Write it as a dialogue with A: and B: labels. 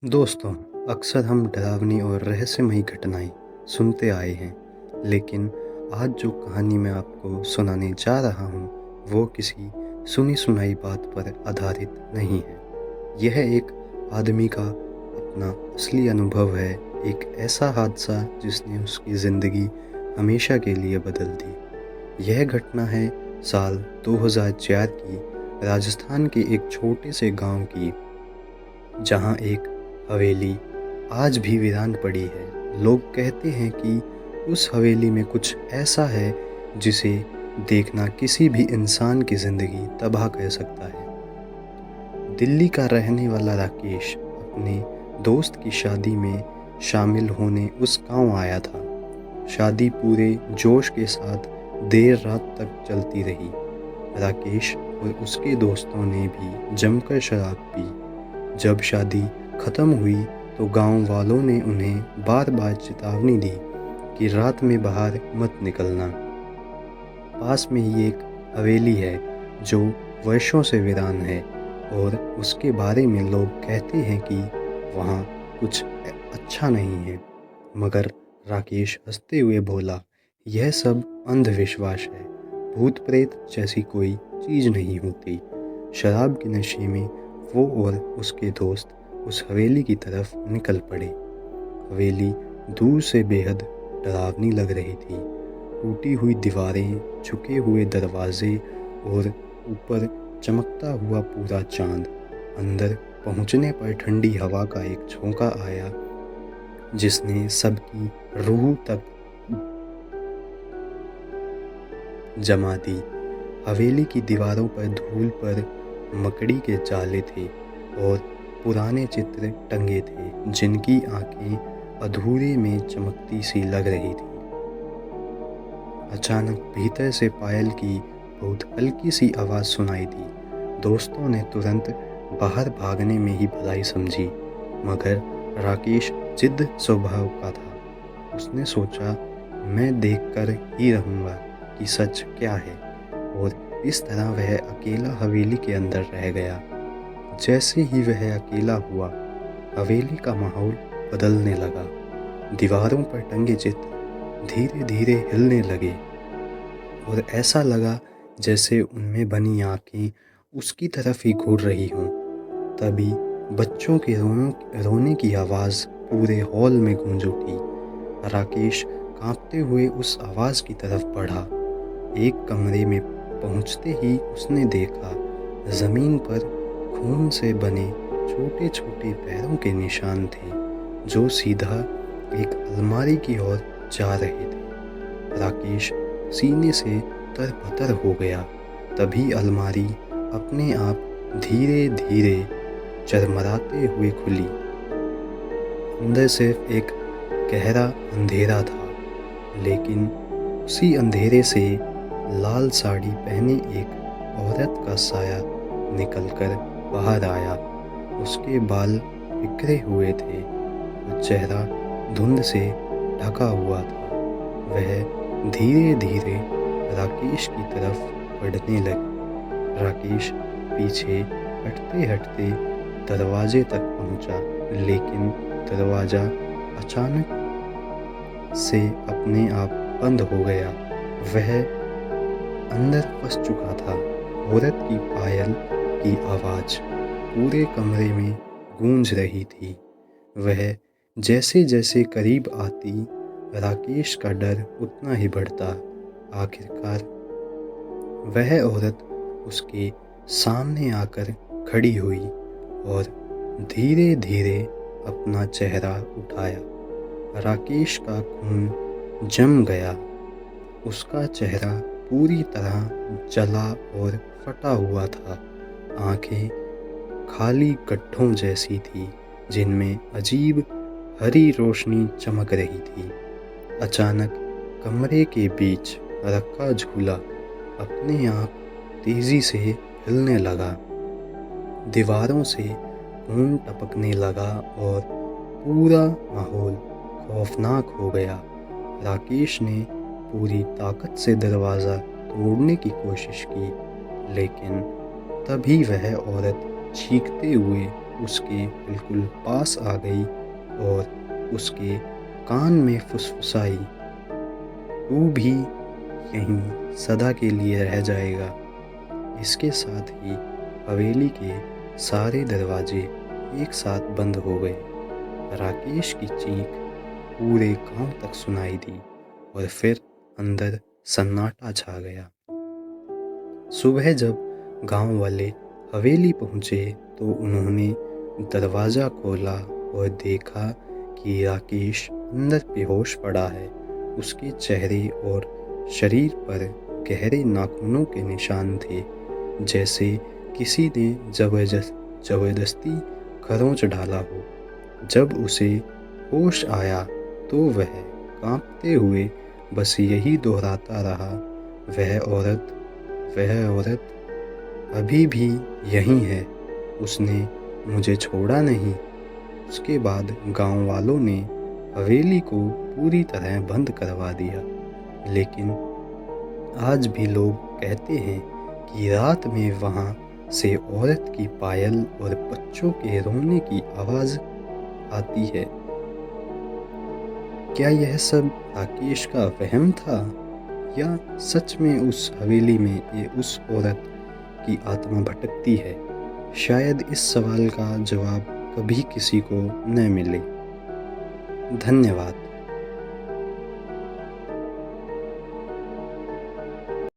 A: दोस्तों, अक्सर हम डरावनी और रहस्यमयी घटनाएं सुनते आए हैं, लेकिन आज जो कहानी मैं आपको सुनाने जा रहा हूं, वो किसी सुनी सुनाई बात पर आधारित नहीं है। यह एक आदमी का अपना असली अनुभव है, एक ऐसा हादसा जिसने उसकी ज़िंदगी हमेशा के लिए बदल दी। यह घटना है साल 2004 की, राजस्थान के एक छोटे से गांव की, जहां एक हवेली आज भी वीरान पड़ी है। लोग कहते हैं कि उस हवेली में कुछ ऐसा है जिसे देखना किसी भी इंसान की ज़िंदगी तबाह कर सकता है। दिल्ली का रहने वाला राकेश अपने दोस्त की शादी में शामिल होने उस गांव आया था। शादी पूरे जोश के साथ देर रात तक चलती रही। राकेश और उसके दोस्तों ने भी जमकर शराब पी। जब शादी खत्म हुई तो गांव वालों ने उन्हें बार बार चेतावनी दी कि रात में बाहर मत निकलना। पास में ही एक हवेली है जो वर्षों से वीरान है और उसके बारे में लोग कहते हैं कि वहाँ कुछ अच्छा नहीं है। मगर राकेश हंसते हुए बोला, यह सब अंधविश्वास है, भूत प्रेत जैसी कोई चीज़ नहीं होती। शराब के नशे में वो और उसके दोस्त उस हवेली की तरफ निकल पड़े। हवेली दूर से बेहद डरावनी लग रही थी। टूटी हुई दीवारें, झुके हुए दरवाजे और ऊपर चमकता हुआ पूरा चांद। अंदर पहुंचने पर ठंडी हवा का एक झोंका आया जिसने सबकी रूह तक जमा दी। हवेली की दीवारों पर धूल पर मकड़ी के जाले थे और पुराने चित्र टंगे थे जिनकी आंखें अधूरे में चमकती सी लग रही थी। अचानक भीतर से पायल की बहुत हल्की सी आवाज़ सुनाई दी। दोस्तों ने तुरंत बाहर भागने में ही भलाई समझी, मगर राकेश जिद्द स्वभाव का था। उसने सोचा, मैं देखकर ही रहूँगा कि सच क्या है, और इस तरह वह अकेला हवेली के अंदर रह गया। जैसे ही वह अकेला हुआ, हवेली का माहौल बदलने लगा। दीवारों पर टंगे चित्र धीरे धीरे हिलने लगे और ऐसा लगा जैसे उनमें बनी आंखें उसकी तरफ ही घूर रही हों। तभी बच्चों के रोने की आवाज़ पूरे हॉल में गूंज उठी। राकेश कांपते हुए उस आवाज़ की तरफ बढ़ा। एक कमरे में पहुंचते ही उसने देखा, ज़मीन पर खून से बने छोटे छोटे पैरों के निशान थे जो सीधा एक अलमारी की ओर जा रहे थे। राकेश सीने से तरबतर हो गया। तभी अलमारी अपने आप धीरे धीरे चरमराते हुए खुली। अंदर सिर्फ एक गहरा अंधेरा था, लेकिन उसी अंधेरे से लाल साड़ी पहने एक औरत का साया निकलकर बाहर आया। उसके बाल बिखरे हुए थे और चेहरा धुंध से ढका हुआ था। वह धीरे धीरे राकेश की तरफ बढ़ने लगी। राकेश पीछे हटते हटते दरवाजे तक पहुंचा, लेकिन दरवाज़ा अचानक से अपने आप बंद हो गया। वह अंदर फंस चुका था। औरत की पायल की आवाज़ पूरे कमरे में गूंज रही थी। वह जैसे जैसे करीब आती, राकेश का डर उतना ही बढ़ता। आखिरकार वह औरत उसके सामने आकर खड़ी हुई और धीरे धीरे अपना चेहरा उठाया। राकेश का खून जम गया। उसका चेहरा पूरी तरह जला और फटा हुआ था। आंखें खाली गड्ढों जैसी थी जिनमें अजीब हरी रोशनी चमक रही थी। अचानक कमरे के बीच रखा झूला अपने आप तेजी से हिलने लगा। दीवारों से खून टपकने लगा और पूरा माहौल खौफनाक हो गया। राकेश ने पूरी ताकत से दरवाज़ा तोड़ने की कोशिश की, लेकिन तभी वह औरत चीखते हुए उसके बिल्कुल पास आ गई और उसके कान में फुसफुसाई, तू भी यहीं सदा के लिए रह जाएगा। इसके साथ ही हवेली के सारे दरवाजे एक साथ बंद हो गए। राकेश की चीख पूरे गांव तक सुनाई दी और फिर अंदर सन्नाटा छा गया। सुबह जब गांव वाले हवेली पहुंचे तो उन्होंने दरवाज़ा खोला और देखा कि राकेश अंदर बेहोश पड़ा है। उसके चेहरे और शरीर पर गहरे नाखूनों के निशान थे, जैसे किसी ने जबरदस्ती खरोंच डाला हो। जब उसे होश आया तो वह कांपते हुए बस यही दोहराता रहा, वह औरत अभी भी यहीं है, उसने मुझे छोड़ा नहीं। उसके बाद गांव वालों ने हवेली को पूरी तरह बंद करवा दिया, लेकिन आज भी लोग कहते हैं कि रात में वहां से औरत की पायल और बच्चों के रोने की आवाज़ आती है। क्या यह सब राकेश का वहम था या सच में उस हवेली में ये उस औरत की आत्मा भटकती है? शायद इस सवाल का जवाब कभी किसी को न मिले। धन्यवाद।